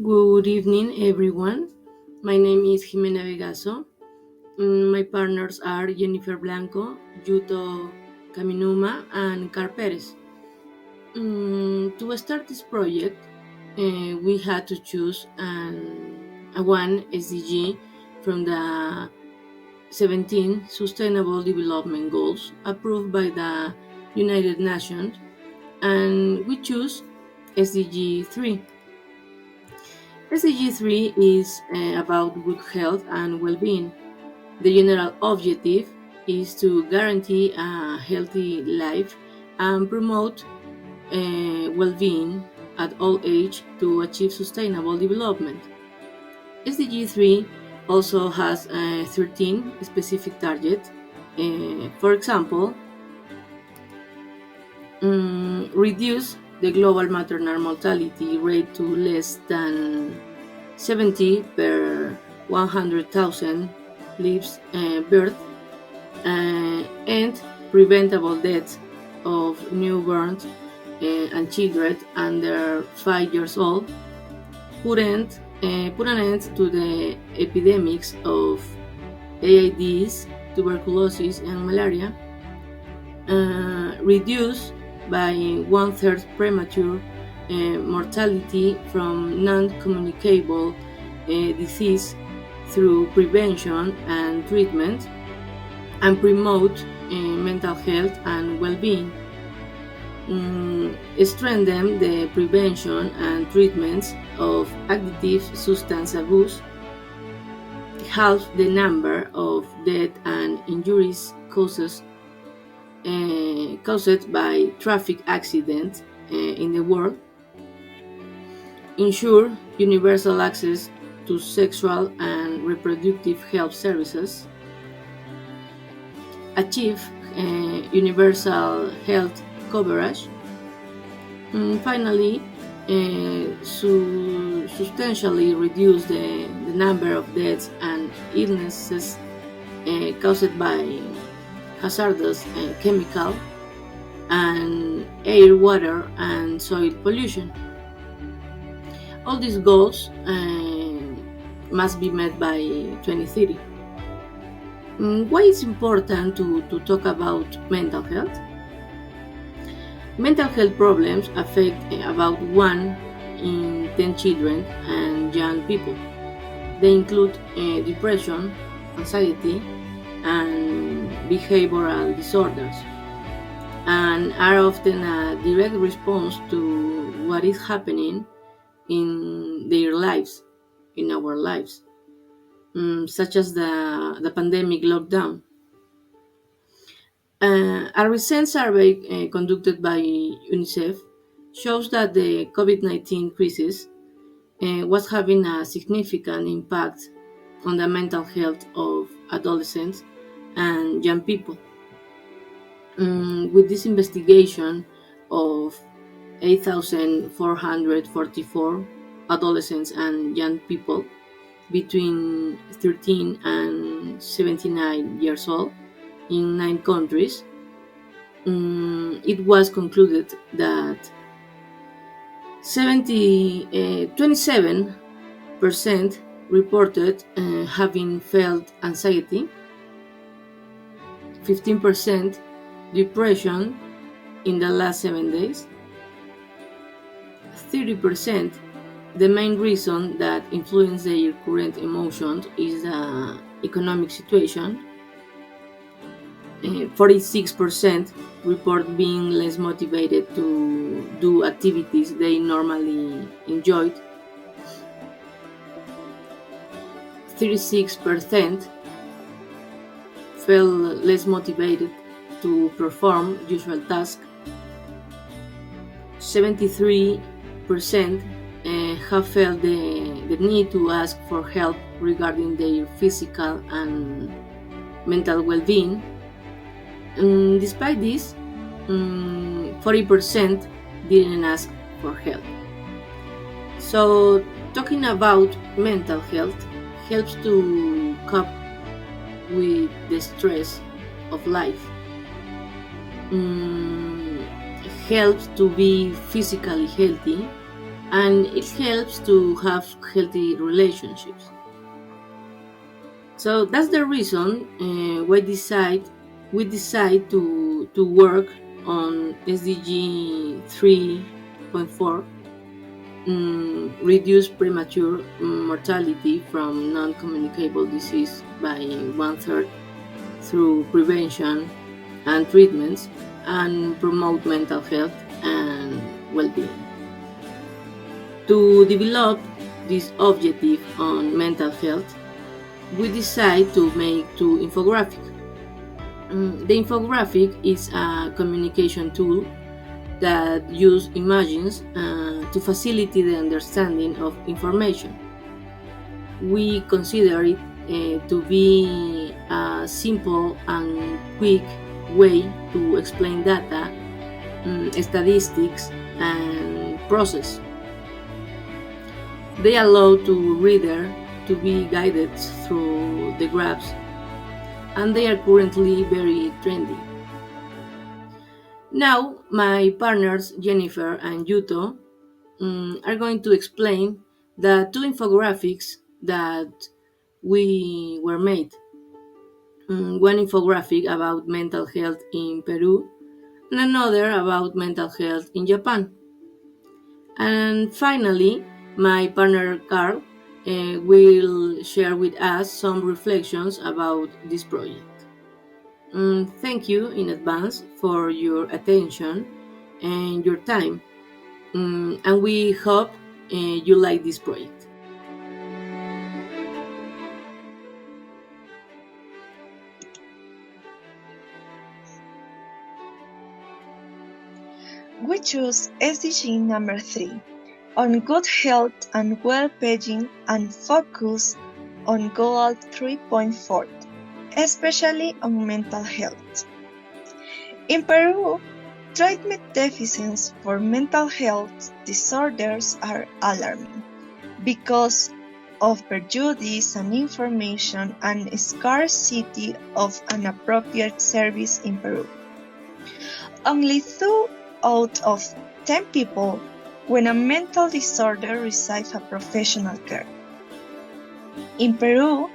Good evening, everyone. My name is Jimena Vegaso. My partners are Jennifer Blanco, Yuto Caminuma, and Karl Perez. To start this project, we had to choose a one SDG from the 17 Sustainable Development Goals approved by the United Nations, and we choose SDG 3. SDG 3 is about good health and well being. The general objective is to guarantee a healthy life and promote well being at all age to achieve sustainable development. SDG 3 also has 13 specific targets. For example, reduce the global maternal mortality rate to less than 70 per 100,000 lives birth and preventable deaths of newborns and children under 5 years old. Put an end to the epidemics of AIDS, tuberculosis, and malaria. Reduce by one-third premature mortality from non-communicable disease through prevention and treatment, and promote mental health and well-being. Strengthen the prevention and treatments of addictive substance abuse, halve the number of death and injuries caused by traffic accidents in the world, ensure universal access to sexual and reproductive health services, achieve universal health coverage, and finally, substantially reduce the number of deaths and illnesses caused by hazardous chemical and air, water, and soil pollution. All these goals must be met by 2030. Why is important to talk about mental health? Mental health problems affect about 1 in 10 children and young people. They include depression, anxiety, and behavioral disorders, and are often a direct response to what is happening in their lives, in our lives, such as the pandemic lockdown. A recent survey conducted by UNICEF shows that the COVID-19 crisis was having a significant impact on the mental health of adolescents and young people. With this investigation of 8,444 adolescents and young people between 13 and 79 years old in 9 countries, it was concluded that 27% reported having felt anxiety, 15% depression in the last 7 days, 30% the main reason that influences their current emotions is the economic situation, 46% report being less motivated to do activities they normally enjoyed, 36% felt less motivated to perform usual tasks, 73% have felt the need to ask for help regarding their physical and mental well-being. Despite this, 40% didn't ask for help. So, talking about mental health helps to cope with the stress of life. Helps to be physically healthy and it helps to have healthy relationships. So that's the reason we decide to work on SDG 3.4, reduce premature mortality from non-communicable disease by one third through prevention and treatments, and promote mental health and well-being. To develop this objective on mental health, we decide to make two infographic. The infographic is a communication tool that use images to facilitate the understanding of information. We consider it to be a simple and quick way to explain data, statistics, and process. They allow to reader to be guided through the graphs, and they are currently very trendy. Now, my partners Jennifer and Yuto are going to explain the two infographics that we were made. One infographic about mental health in Peru and another about mental health in Japan. And finally, my partner Karl will share with us some reflections about this project. Thank you in advance for your attention and your time, and we hope you like this project. We choose SDG number 3 on good health and well-being and focus on goal 3.4, especially on mental health. In Peru, treatment deficits for mental health disorders are alarming because of prejudice and information and scarcity of an appropriate service in Peru. Only 2 out of 10 people with a mental disorder receive a professional care. In Peru,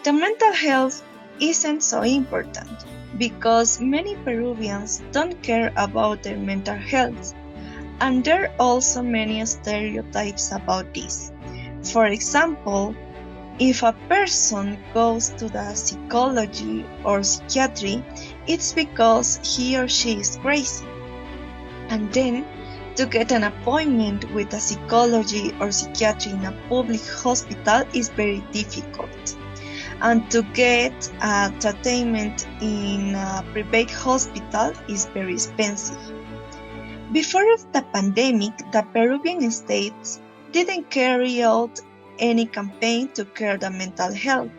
the mental health isn't so important because many Peruvians don't care about their mental health, and there are also many stereotypes about this. For example, if a person goes to the psychology or psychiatry, it's because he or she is crazy. And then, to get an appointment with a psychology or psychiatry in a public hospital is very difficult. And to get a treatment in a private hospital is very expensive. Before the pandemic, the Peruvian states didn't carry out any campaign to care the mental health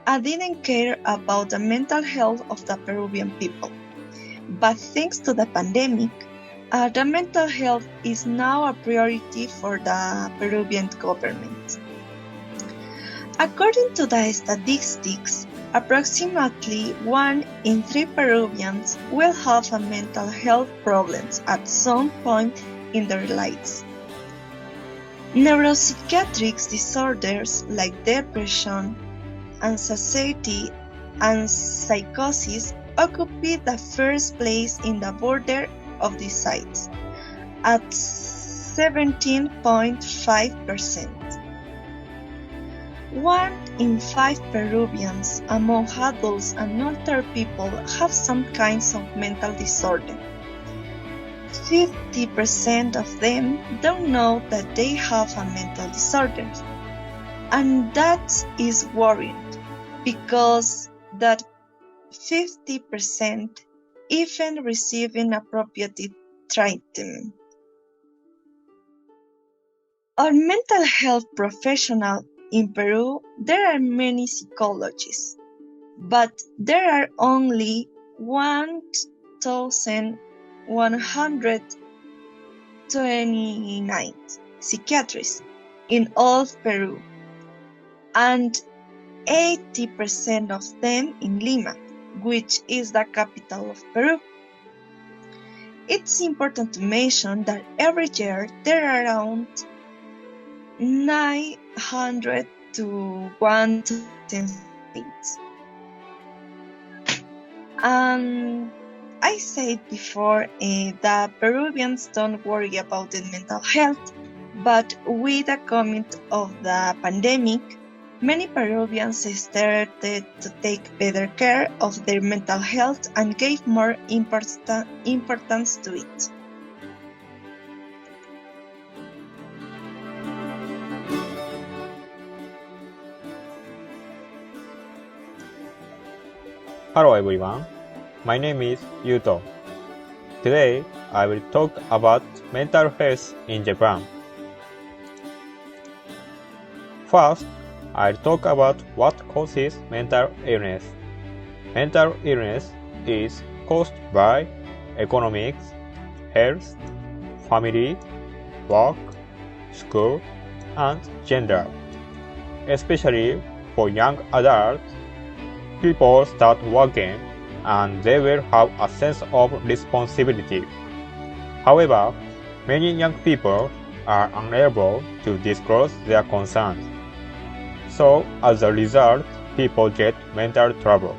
and didn't care about the mental health of the Peruvian people. But thanks to the pandemic, the mental health is now a priority for the Peruvian government. According to the statistics, approximately 1 in 3 Peruvians will have a mental health problems at some point in their lives. Neuropsychiatric disorders like depression, anxiety, and psychosis occupy the first place in the border of these sites, at 17.5%. 1 in 5 Peruvians among adults and older people have some kinds of mental disorder. 50% of them don't know that they have a mental disorder, and that is worrying because that 50% even receiving appropriate treatment. Our mental health professional in Peru, there are many psychologists, but there are only 1,129 psychiatrists in all Peru, and 80% of them in Lima, which is the capital of Peru. It's important to mention that every year there are around 900 to 1,000 states. And I said before that Peruvians don't worry about their mental health, but with the coming of the pandemic, many Peruvians started to take better care of their mental health and gave more importance to it. Hello everyone, my name is Yuto. Today I will talk about mental health in Japan. First, I'll talk about what causes mental illness. Mental illness is caused by economics, health, family, work, school, and gender. Especially for young adults, people start working and they will have a sense of responsibility. However, many young people are unable to disclose their concerns. So, as a result, people get mental trouble.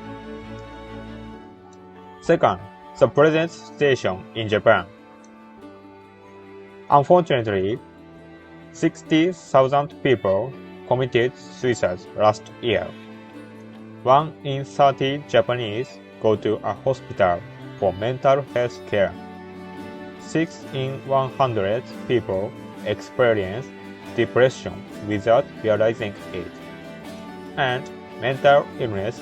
Second, the present situation in Japan. Unfortunately, 60,000 people committed suicide last year. 1 in 30 Japanese go to a hospital for mental health care. 6 in 100 people experience depression without realizing it. And mental illness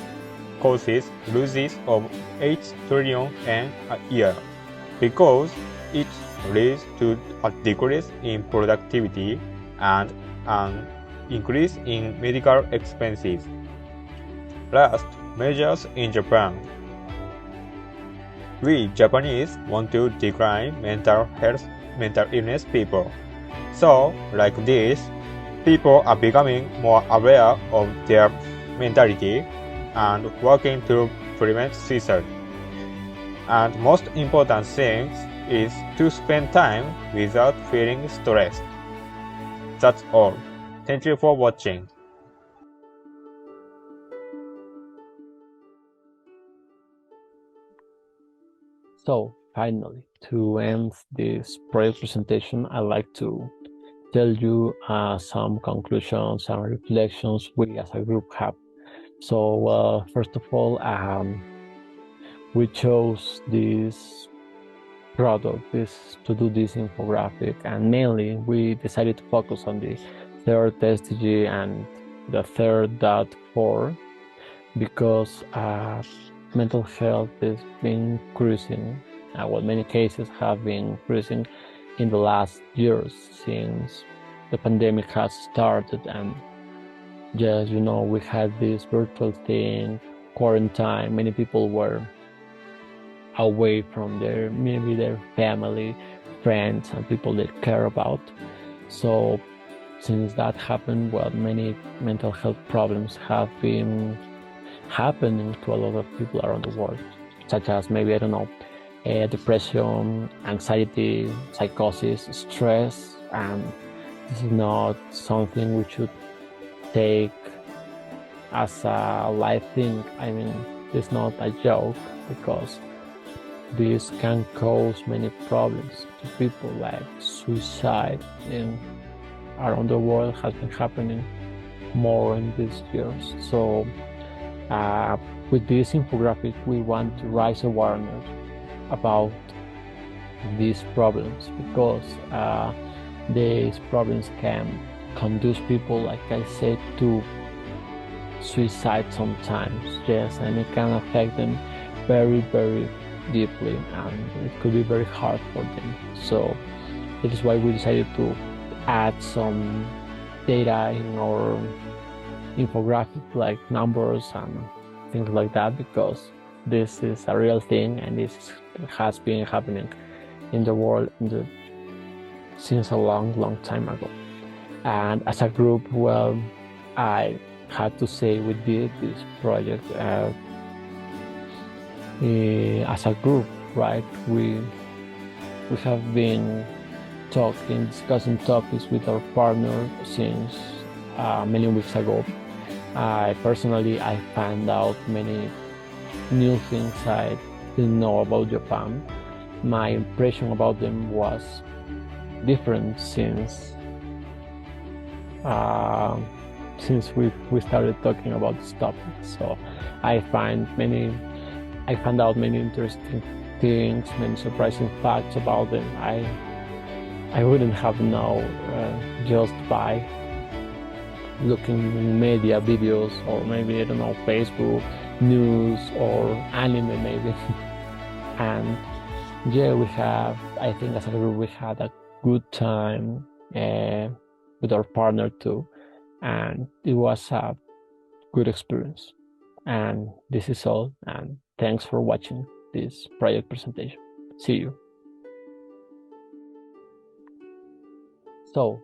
causes losses of 8 trillion yen a year because it leads to a decrease in productivity and an increase in medical expenses. Last, measures in Japan. We Japanese want to decline mental illness people. So, like this, people are becoming more aware of their mentality and working to prevent suicide. And most important thing is to spend time without feeling stressed. That's all. Thank you for watching. So, finally, to end this project presentation, I'd like to tell you some conclusions and reflections we as a group have. So, first of all, we chose this product to do this infographic, and mainly we decided to focus on the third SDG and the third .4 because mental health has been increasing. Many cases have been increasing in the last years since the pandemic has started, and just we had this virtual thing, quarantine. Many people were away from their family, friends, and people they care about. So since that happened, many mental health problems have been happening to a lot of people around the world, such as depression, anxiety, psychosis, stress, and this is not something we should take as a light thing. I mean, it's not a joke because this can cause many problems to people, like suicide around the world has been happening more in these years. So with this infographic, we want to raise awareness about these problems because these problems can conduce people, like I said, to suicide sometimes, yes, and it can affect them very, very deeply, and it could be very hard for them. So it is why we decided to add some data in our infographic, like numbers and things like that, because this is a real thing and this has been happening in the world since a long time ago. And as a group, I had to say we did this project as a group, right? We have been discussing topics with our partner since many weeks ago. I found out many new things I didn't know about Japan. My impression about them was different since we started talking about this topic. So I found out many interesting things, many surprising facts about them. I wouldn't have known just by looking in media videos, or maybe, I don't know, Facebook news or anime maybe. And yeah, I think as a group we had a good time with our partner too, and it was a good experience. And this is all, and thanks for watching this project presentation. See you. So